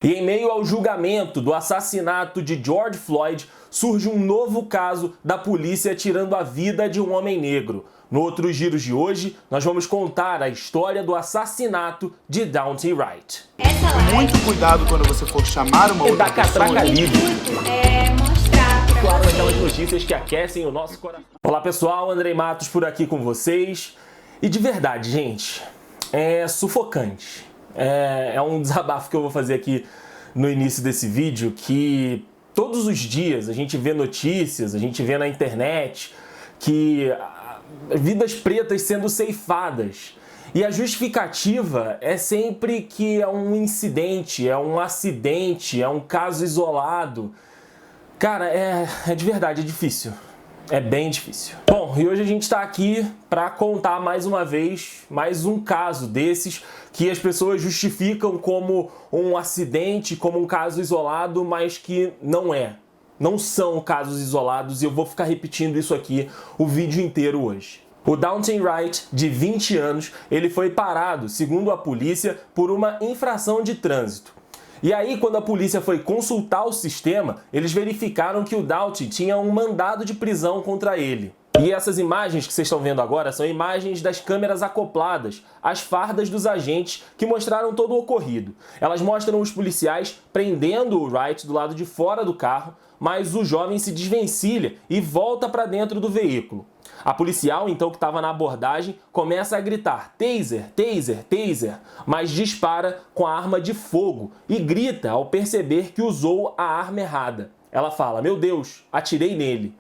E em meio ao julgamento do assassinato de George Floyd, surge um novo caso da polícia tirando a vida de um homem negro. No Outros Giros de hoje, nós vamos contar a história do assassinato de Daunte Wright. Muito cuidado quando você for chamar uma outra pessoa. Claro, aquelas notícias que aquecem o nosso coração. Olá pessoal, Andrei Matos por aqui com vocês. E de verdade, gente, é sufocante. É um desabafo que eu vou fazer aqui no início desse vídeo, que todos os dias a gente vê notícias, a gente vê na internet que vidas pretas sendo ceifadas. E a justificativa é sempre que é um incidente, é um acidente, é um caso isolado. Cara, é de verdade, é difícil. É bem difícil. Bom, e hoje a gente está aqui para contar mais uma vez, mais um caso desses que as pessoas justificam como um acidente, como um caso isolado, mas que não é. Não são casos isolados e eu vou ficar repetindo isso aqui o vídeo inteiro hoje. O Daunte Wright, de 20 anos, ele foi parado, segundo a polícia, por uma infração de trânsito. E aí, quando a polícia foi consultar o sistema, eles verificaram que o Daunte tinha um mandado de prisão contra ele. E essas imagens que vocês estão vendo agora são imagens das câmeras acopladas às fardas dos agentes que mostraram todo o ocorrido. Elas mostram os policiais prendendo o Wright do lado de fora do carro, mas o jovem se desvencilha e volta para dentro do veículo. A policial, então, que estava na abordagem, começa a gritar "Taser, taser, taser", mas dispara com a arma de fogo e grita ao perceber que usou a arma errada. Ela fala: "Meu Deus, atirei nele".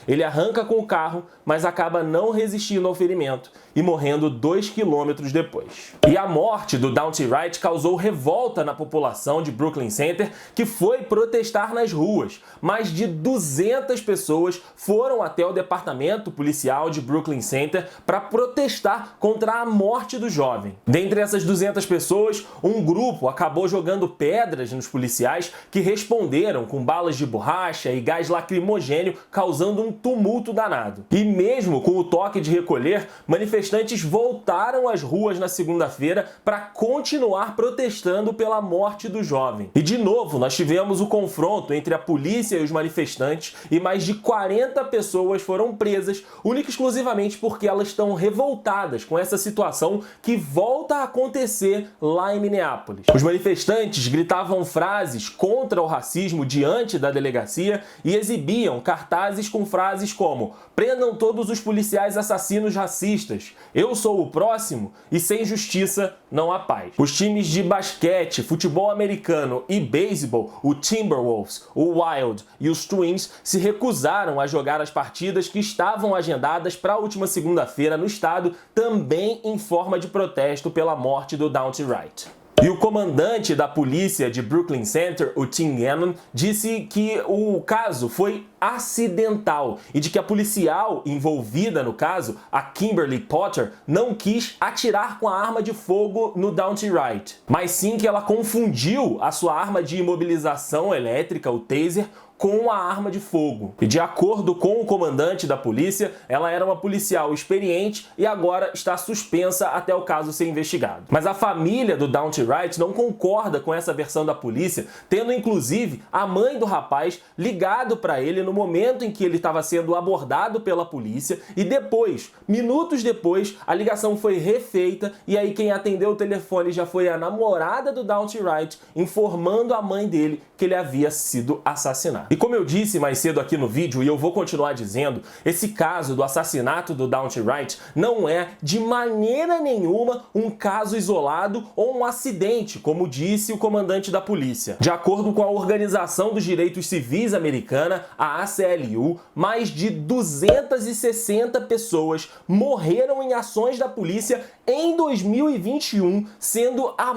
Ele arranca com o carro, mas acaba não resistindo ao ferimento e morrendo 2 quilômetros depois. E a morte do Daunte Wright causou revolta na população de Brooklyn Center, que foi protestar nas ruas. Mais de 200 pessoas foram até o departamento policial de Brooklyn Center para protestar contra a morte do jovem. Dentre essas 200 pessoas, um grupo acabou jogando pedras nos policiais, que responderam com balas de borracha e gás lacrimogênio, causando um tumulto danado. E mesmo com o toque de recolher, manifestantes voltaram às ruas na segunda-feira para continuar protestando pela morte do jovem. E de novo, nós tivemos o confronto entre a polícia e os manifestantes e mais de 40 pessoas foram presas, única e exclusivamente porque elas estão revoltadas com essa situação que volta a acontecer lá em Minneapolis. Os manifestantes gritavam frases contra o racismo diante da delegacia e exibiam cartazes com frases como "Prendam todos os policiais assassinos racistas", "Eu sou o próximo" e "Sem justiça não há paz". Os times de basquete, futebol americano e beisebol, o Timberwolves, o Wild e os Twins, se recusaram a jogar as partidas que estavam agendadas para a última segunda-feira no estado, também em forma de protesto pela morte do Daunte Wright. E o comandante da polícia de Brooklyn Center, o Tim Gannon, disse que o caso foi acidental e de que a policial envolvida no caso, a Kimberly Potter, não quis atirar com a arma de fogo no Daunte Wright, mas sim que ela confundiu a sua arma de imobilização elétrica, o taser, com a arma de fogo. E de acordo com o comandante da polícia, ela era uma policial experiente e agora está suspensa até o caso ser investigado. Mas a família do Daunte Wright não concorda com essa versão da polícia, tendo inclusive a mãe do rapaz ligado para ele no momento em que ele estava sendo abordado pela polícia e depois, minutos depois, a ligação foi refeita e aí quem atendeu o telefone já foi a namorada do Daunte Wright, informando a mãe dele que ele havia sido assassinado. E como eu disse mais cedo aqui no vídeo, e eu vou continuar dizendo, esse caso do assassinato do Daunte Wright não é de maneira nenhuma um caso isolado ou um acidente, como disse o comandante da polícia. De acordo com a Organização dos Direitos Civis Americana, a ACLU, mais de 260 pessoas morreram em ações da polícia em 2021, sendo a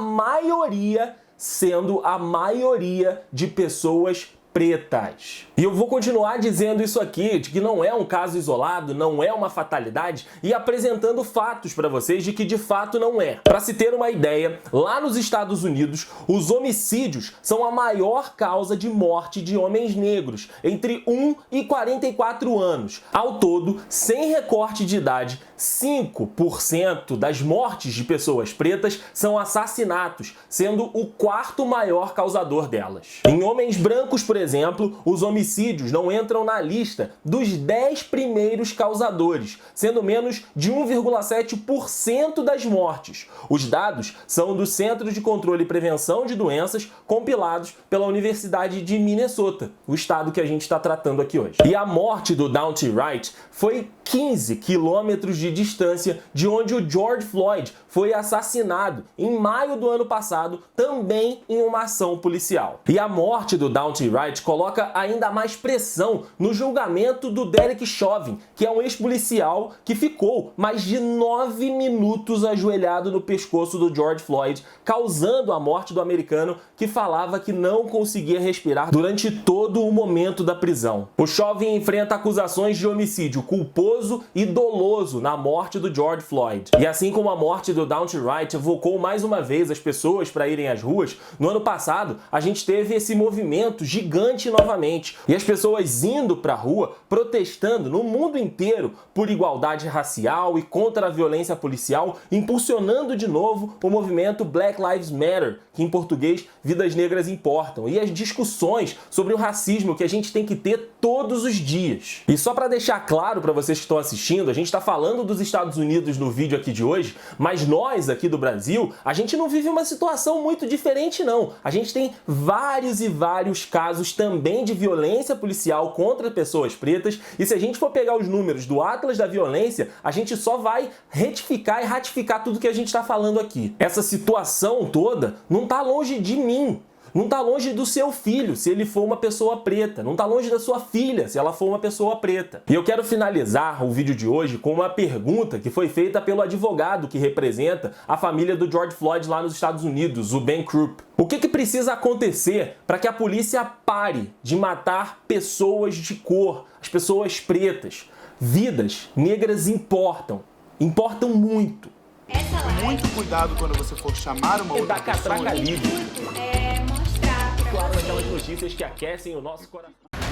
maioria de pessoas pretas. E eu vou continuar dizendo isso aqui, de que não é um caso isolado, não é uma fatalidade, e apresentando fatos para vocês de que de fato não é. Para se ter uma ideia, lá nos Estados Unidos, os homicídios são a maior causa de morte de homens negros, entre 1 e 44 anos. Ao todo, sem recorte de idade, 5% das mortes de pessoas pretas são assassinatos, sendo o quarto maior causador delas. Em homens brancos, por exemplo, os homicídios não entram na lista dos 10 primeiros causadores, sendo menos de 1,7% das mortes. Os dados são do Centro de Controle e Prevenção de Doenças, compilados pela Universidade de Minnesota, o estado que a gente está tratando aqui hoje. E a morte do Daunte Wright foi 15 quilômetros de distância de onde o George Floyd foi assassinado em maio do ano passado, também em uma ação policial. E a morte do Daunte Wright coloca ainda mais pressão no julgamento do Derek Chauvin, que é um ex-policial que ficou mais de 9 minutos ajoelhado no pescoço do George Floyd, causando a morte do americano que falava que não conseguia respirar durante todo o momento da prisão. O Chauvin enfrenta acusações de homicídio culposo e doloso na morte do George Floyd. E assim como a morte do Daunte Wright evocou mais uma vez as pessoas para irem às ruas, no ano passado a gente teve esse movimento gigante novamente. E as pessoas indo para a rua, protestando no mundo inteiro por igualdade racial e contra a violência policial, impulsionando de novo o movimento Black Lives Matter, que em português, vidas negras importam, e as discussões sobre o racismo que a gente tem que ter todos os dias. E só para deixar claro para vocês que estão assistindo, a gente está falando dos Estados Unidos no vídeo aqui de hoje, mas nós aqui do Brasil, a gente não vive uma situação muito diferente não. A gente tem vários e vários casos também de violência policial contra pessoas pretas, e se a gente for pegar os números do Atlas da Violência, a gente só vai retificar e ratificar tudo que a gente está falando aqui. Essa situação toda não está longe de mim. Não está longe do seu filho, se ele for uma pessoa preta. Não está longe da sua filha, se ela for uma pessoa preta. E eu quero finalizar o vídeo de hoje com uma pergunta que foi feita pelo advogado que representa a família do George Floyd lá nos Estados Unidos, o Ben Crump. O que precisa acontecer para que a polícia pare de matar pessoas de cor, as pessoas pretas? Vidas negras importam muito. Muito cuidado quando você for chamar uma outra pessoa. Claro, aquelas notícias que aquecem o nosso coração.